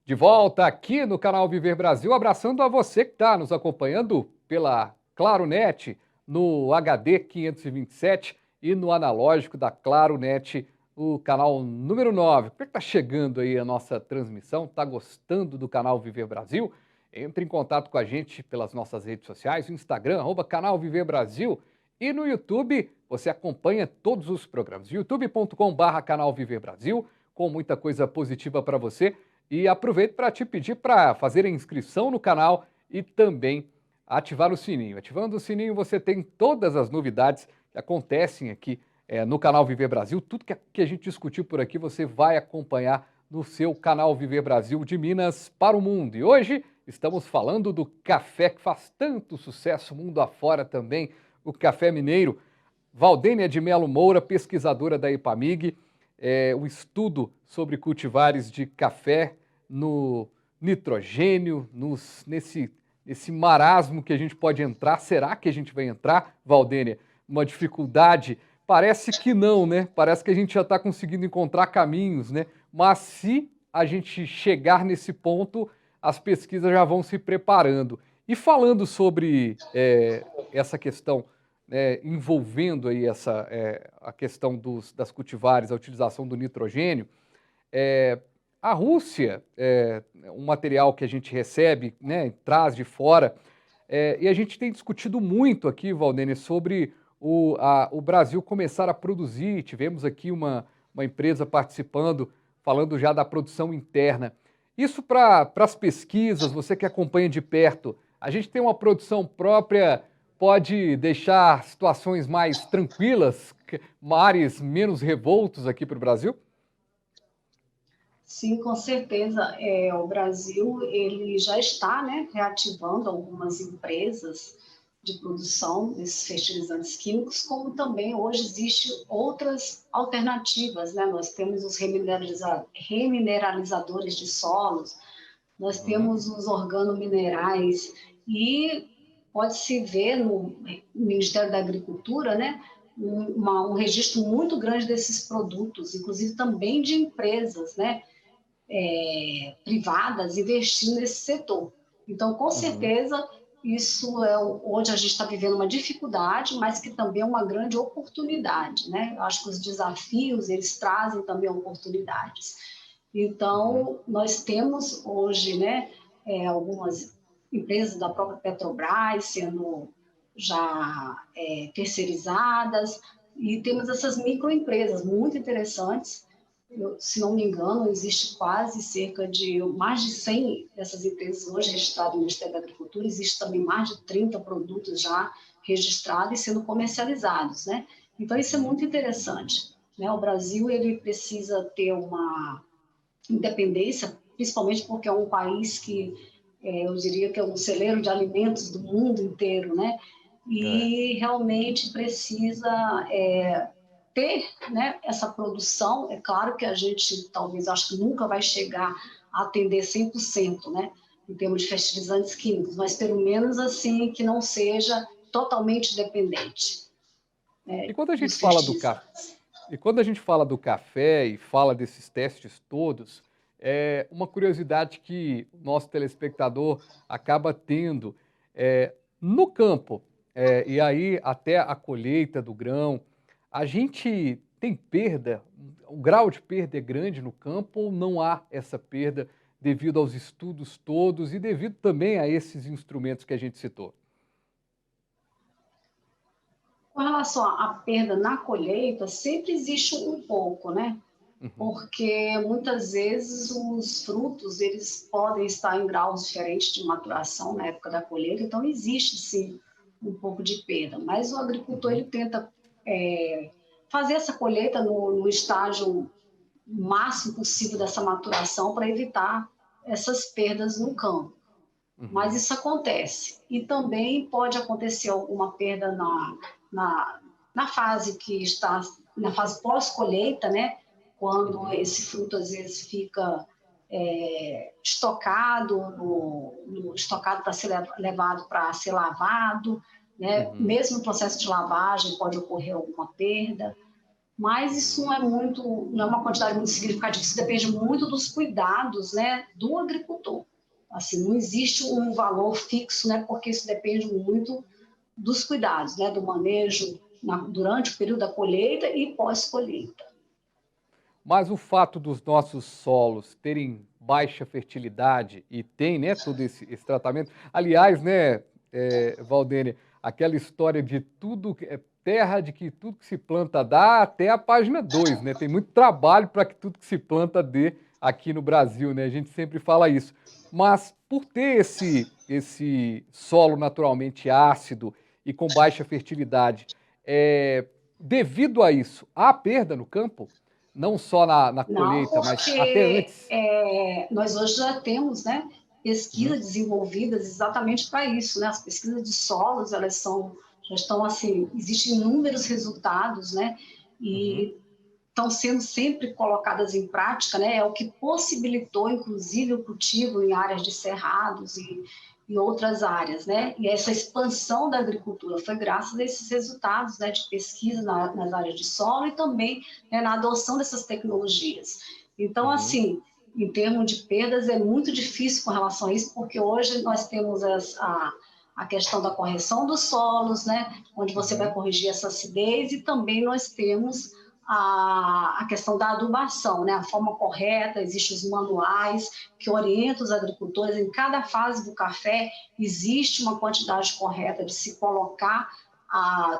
De volta aqui no canal Viver Brasil, abraçando a você que está nos acompanhando pela ClaroNet, no HD 527 e no analógico da ClaroNet, o canal número 9. Como é que está chegando aí a nossa transmissão? Está gostando do canal Viver Brasil? Entre em contato com a gente pelas nossas redes sociais, o Instagram, @canal Viver Brasil, e no YouTube você acompanha todos os programas. youtube.com/canal Viver Brasil, com muita coisa positiva para você. E aproveito para te pedir para fazer a inscrição no canal e também ativar o sininho. Ativando o sininho, você tem todas as novidades que acontecem aqui no canal Viver Brasil. Tudo que a gente discutiu por aqui, você vai acompanhar no seu canal Viver Brasil, de Minas para o mundo. E hoje estamos falando do café que faz tanto sucesso mundo afora também, o café mineiro. Valdênia de Melo Moura, pesquisadora da EPAMIG, o estudo sobre cultivares de café no nitrogênio, nesse marasmo que a gente pode entrar. Será que a gente vai entrar, Valdênia? Uma dificuldade? Parece que não, né? Parece que a gente já está conseguindo encontrar caminhos, né? Mas se a gente chegar nesse ponto, as pesquisas já vão se preparando. E falando sobre essa questão, envolvendo aí a questão das cultivares, a utilização do nitrogênio, a Rússia, um material que a gente recebe, né, traz de fora, e a gente tem discutido muito aqui, Valdênia, sobre o Brasil começar a produzir. Tivemos aqui uma empresa participando, falando já da produção interna. Isso para as pesquisas, você que acompanha de perto, a gente tem uma produção própria, pode deixar situações mais tranquilas, mares menos revoltos aqui para o Brasil? Sim, com certeza. O Brasil ele já está, né, reativando algumas empresas de produção desses fertilizantes químicos, como também hoje existem outras alternativas, né? Nós temos os remineralizadores de solos, nós temos os organominerais e pode-se ver no Ministério da Agricultura, né, um registro muito grande desses produtos, inclusive também de empresas, né, privadas investindo nesse setor. Então, com certeza, isso é onde a gente está vivendo uma dificuldade, mas que também é uma grande oportunidade, né? Eu acho que os desafios, eles trazem também oportunidades. Então, nós temos hoje, né, algumas empresas da própria Petrobras sendo já terceirizadas, e temos essas microempresas muito interessantes. Se não me engano, existe quase cerca de mais de 100 dessas empresas hoje registradas no Ministério da Agricultura. Existe também mais de 30 produtos já registrados e sendo comercializados, né? Então, isso é muito interessante, né? O Brasil ele precisa ter uma independência, principalmente porque é um país que eu diria que é um celeiro de alimentos do mundo inteiro, né? E realmente precisa ter, né, essa produção. É claro que a gente talvez acho que nunca vai chegar a atender 100%, né, em termos de fertilizantes químicos, mas pelo menos assim que não seja totalmente dependente, E quando a gente dos fala do café, fertilizantes. e fala desses testes todos, é uma curiosidade que o nosso telespectador acaba tendo. No campo, e aí até a colheita do grão, a gente tem perda, o grau de perda é grande no campo ou não há essa perda devido aos estudos todos e devido também a esses instrumentos que a gente citou? Com relação à perda na colheita, sempre existe um pouco, né? Uhum. Porque muitas vezes os frutos eles podem estar em graus diferentes de maturação na época da colheita, então existe sim um pouco de perda, mas o agricultor ele tenta fazer essa colheita no estágio máximo possível dessa maturação para evitar essas perdas no campo. Mas isso acontece. E também pode acontecer alguma perda na fase que está, na fase pós-colheita, né? Quando esse fruto às vezes fica estocado, estocado para ser levado para ser lavado, né? Mesmo no processo de lavagem pode ocorrer alguma perda. mas isso não é não é uma quantidade muito significativa, isso depende muito dos cuidados, né, do agricultor. Assim, não existe um valor fixo, né, porque isso depende muito dos cuidados, né, do manejo durante o período da colheita e pós-colheita. Mas o fato dos nossos solos terem baixa fertilidade e tem, né, todo esse tratamento. Aliás, né, Valdênia, aquela história de tudo, terra de que tudo que se planta dá, até a página 2, né? Tem muito trabalho para que tudo que se planta dê aqui no Brasil, né? A gente sempre fala isso. Mas por ter esse solo naturalmente ácido e com baixa fertilidade, devido a isso, há perda no campo? Não só na Não, colheita, mas até porque antes. nós hoje já temos, né, Uhum, pesquisas desenvolvidas exatamente para isso, né? As pesquisas de solos, já estão assim, existem inúmeros resultados, né? uhum, E estão sendo sempre colocadas em prática, né? É o que possibilitou, inclusive, o cultivo em áreas de cerrados e outras áreas, né? E essa expansão da agricultura foi graças a esses resultados, né, de pesquisa nas áreas de solo e também, né, na adoção dessas tecnologias. Então, uhum, assim, em termos de perdas, é muito difícil com relação a isso, porque hoje nós temos a questão da correção dos solos, né, onde você vai uhum. corrigir essa acidez, e também nós temos a questão da adubação, né? A forma correta, existem os manuais que orientam os agricultores. Em cada fase do café existe uma quantidade correta de se colocar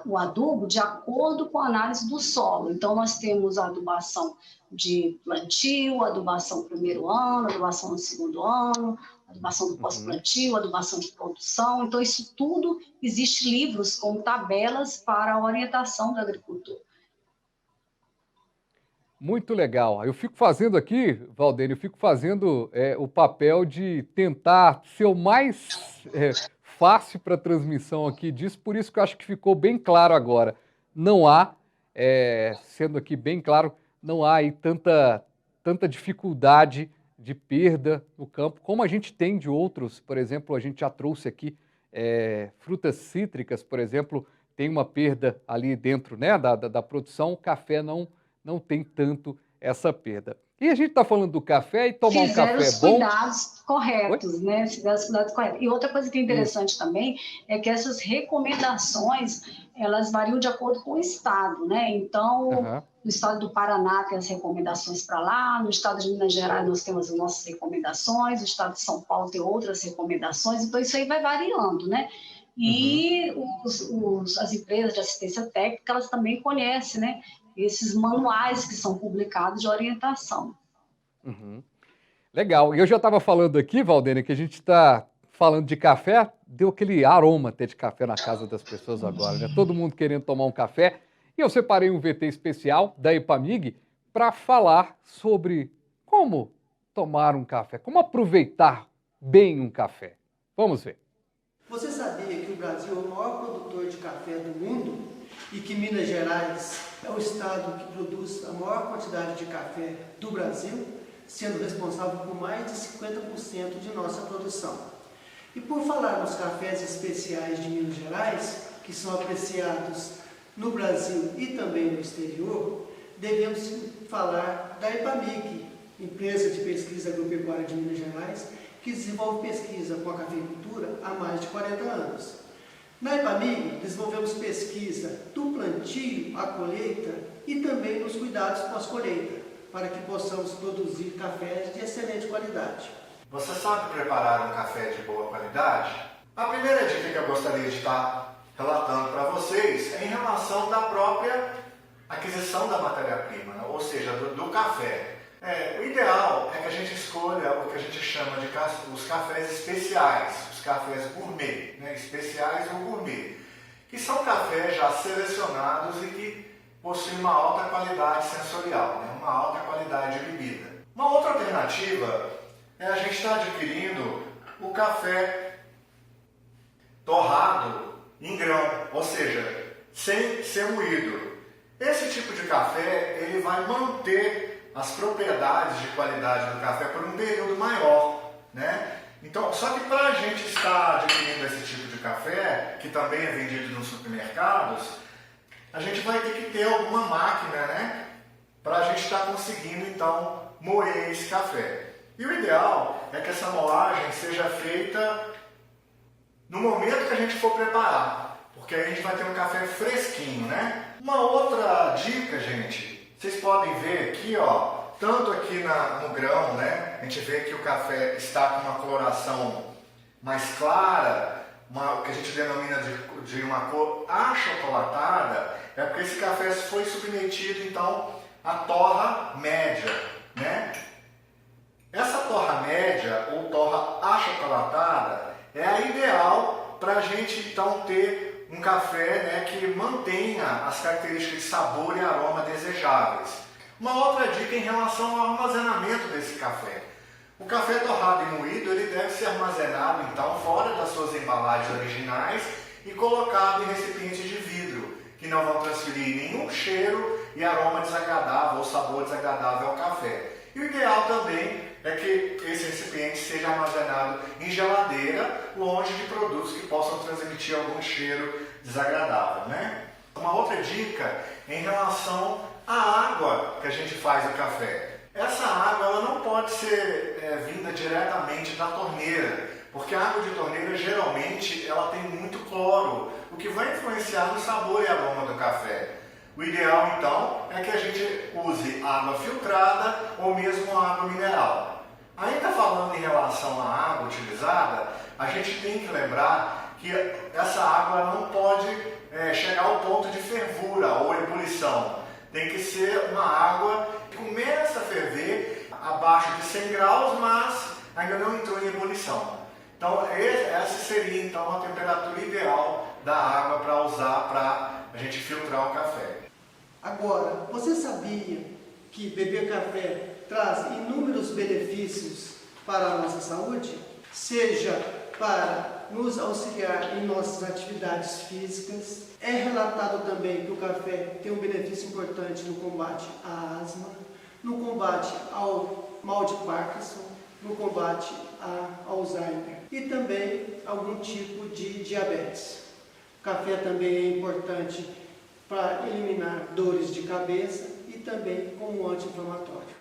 o adubo de acordo com a análise do solo. Então, nós temos a adubação de plantio, adubação no primeiro ano, adubação no segundo ano, adubação do Uhum. pós-plantio, adubação de produção. Então, isso tudo, existe livros com tabelas para a orientação do agricultor. Muito legal. Eu fico fazendo aqui, Valdênio, eu fico fazendo o papel de tentar ser o mais fácil para a transmissão aqui disso, por isso que eu acho que ficou bem claro agora. Não há, sendo aqui bem claro, não há aí tanta dificuldade de perda no campo, como a gente tem de outros, por exemplo, a gente já trouxe aqui frutas cítricas, por exemplo, tem uma perda ali dentro, né, da produção, o café não tem tanto essa perda. E a gente está falando do café e tomar um Fizeram café os bom. cuidados Oi? corretos, né? Fizeram os cuidados corretos. E outra coisa que é Isso. interessante também é que essas recomendações, elas variam de acordo com o estado, né? Então, Aham. no estado do Paraná tem as recomendações para lá, no estado de Minas Gerais nós temos as nossas recomendações, no estado de São Paulo tem outras recomendações, então isso aí vai variando, né? Uhum. E as empresas de assistência técnica, elas também conhecem, né? Esses manuais que são publicados de orientação. Uhum. Legal. E eu já estava falando aqui, Valdênia, que a gente está falando de café, deu aquele aroma até de café na casa das pessoas agora, né? Todo mundo querendo tomar um café. E eu separei um VT especial da Epamig para falar sobre como tomar um café, como aproveitar bem um café. Vamos ver. Você sabia que o Brasil é o maior produtor de café do mundo e que Minas Gerais é o estado que produz a maior quantidade de café do Brasil, sendo responsável por mais de 50% de nossa produção? E por falar nos cafés especiais de Minas Gerais, que são apreciados no Brasil e também no exterior, devemos falar da Epamig, empresa de pesquisa agropecuária de Minas Gerais, que desenvolve pesquisa com a cafeicultura há mais de 40 anos. Na Epamig, desenvolvemos pesquisa do plantio à colheita e também nos cuidados pós-colheita, para que possamos produzir cafés de excelente qualidade. Você sabe preparar um café de boa qualidade? A primeira dica que eu gostaria de estar relatando para vocês é em relação da própria aquisição da matéria-prima, né? Ou seja, do café. O ideal é que a gente escolha o que a gente chama de os cafés especiais, os cafés gourmet, né? Especiais ou gourmet, que são cafés já selecionados e que possuem uma alta qualidade sensorial, né? Uma alta qualidade de bebida. Uma outra alternativa é a gente estar adquirindo o café torrado em grão, ou seja, sem ser moído. Esse tipo de café ele vai manter as propriedades de qualidade do café por um período maior, né? Então, só que para a gente estar adquirindo esse tipo de café, que também é vendido nos supermercados, a gente vai ter que ter alguma máquina, né, está conseguindo então moer esse café. E o ideal é que essa moagem seja feita no momento que a gente for preparar, porque aí a gente vai ter um café fresquinho, né? Uma outra dica, gente, vocês podem ver aqui, ó, tanto aqui no grão, né? A gente vê que o café está com uma coloração mais clara, que a gente denomina de uma cor achocolatada, é porque esse café foi submetido então à torra média, né? Essa torra média ou torra achocolatada é a ideal para a gente então ter um café, né, que mantenha as características de sabor e aroma desejáveis. Uma outra dica em relação ao armazenamento desse café. O café torrado e moído ele deve ser armazenado então fora das suas embalagens originais e colocado em recipientes de vidro, que não vão transferir nenhum cheiro e aroma desagradável ou sabor desagradável ao café. E o ideal também é que esse recipiente seja armazenado em geladeira, longe de produtos que possam transmitir algum cheiro desagradável, né? Uma outra dica em relação à água que a gente faz o café. Essa água ela não pode ser vinda diretamente da torneira, porque a água de torneira geralmente ela tem muito cloro, o que vai influenciar no sabor e aroma do café. O ideal então é que a gente use água filtrada ou mesmo água mineral. Ainda falando em relação à água utilizada, a gente tem que lembrar que essa água não pode chegar ao ponto de fervura ou ebulição. Tem que ser uma água que começa a ferver abaixo de 100 graus, mas ainda não entrou em ebulição. Então essa seria então a temperatura ideal da água para usar para a gente filtrar o café. Agora, você sabia que beber café traz inúmeros benefícios para a nossa saúde? Seja para nos auxiliar em nossas atividades físicas. É relatado também que o café tem um benefício importante no combate à asma, no combate ao mal de Parkinson, no combate a Alzheimer e também algum tipo de diabetes. O café também é importante para eliminar dores de cabeça e também como anti-inflamatório.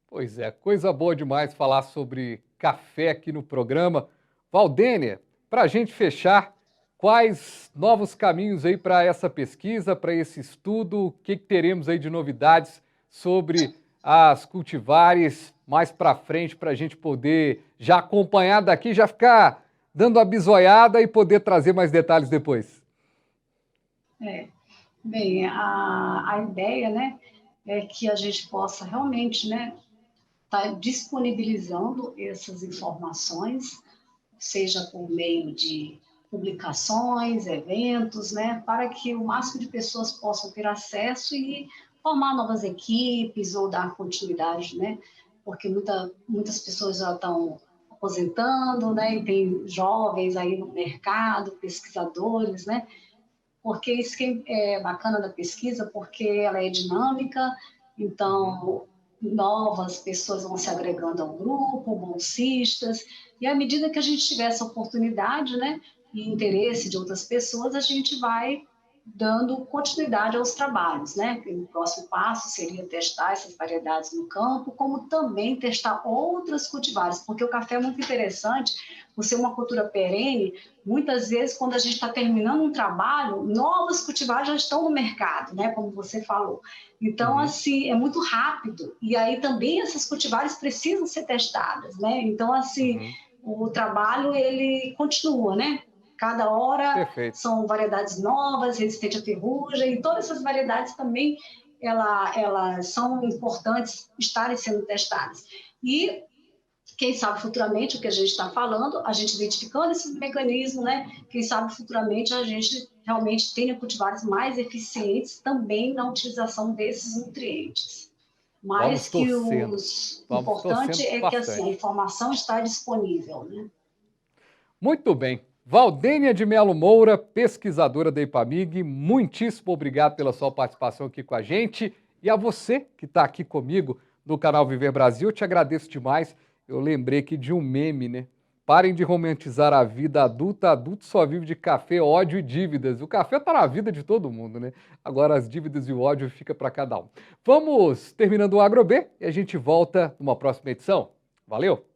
Pois é, coisa boa demais falar sobre café aqui no programa. Valdênia, para a gente fechar, quais novos caminhos aí para essa pesquisa, para esse estudo? O que teremos aí de novidades sobre as cultivares mais para frente para a gente poder já acompanhar daqui, já ficar dando a bisoiada e poder trazer mais detalhes depois? Bem, a ideia, né, é que a gente possa realmente, né, tá disponibilizando essas informações, seja por meio de publicações, eventos, né, para que o máximo de pessoas possam ter acesso e formar novas equipes ou dar continuidade, né, porque muitas pessoas já estão aposentando, né, e tem jovens aí no mercado, pesquisadores, né, porque isso que é bacana da pesquisa, porque ela é dinâmica, então novas pessoas vão se agregando ao grupo, bolsistas, e à medida que a gente tiver essa oportunidade, né, e interesse de outras pessoas, a gente vai dando continuidade aos trabalhos, né? O próximo passo seria testar essas variedades no campo, como também testar outras cultivares, porque o café é muito interessante, por ser uma cultura perene, muitas vezes quando a gente está terminando um trabalho, novas cultivares já estão no mercado, né? Como você falou. Então, assim, é muito rápido, e aí também essas cultivares precisam ser testadas, né? Então, assim, o trabalho, ele continua, né? Cada hora são variedades novas, resistentes à ferrugem, e todas essas variedades também elas são importantes estarem sendo testadas. E, quem sabe futuramente, o que a gente está falando, a gente identificando esses mecanismos, né? Quem sabe futuramente a gente realmente tenha cultivares mais eficientes também na utilização desses nutrientes. Mas que o importante é que assim, a informação está disponível, né? Muito bem. Valdênia de Melo Moura, pesquisadora da IPAMIG, muitíssimo obrigado pela sua participação aqui com a gente. E a você que está aqui comigo no canal Viver Brasil, eu te agradeço demais. Eu lembrei aqui de um meme, né? Parem de romantizar a vida adulta. Adulto só vive de café, ódio e dívidas. O café está na vida de todo mundo, né? Agora as dívidas e o ódio fica para cada um. Vamos terminando o AgroB e a gente volta numa próxima edição. Valeu!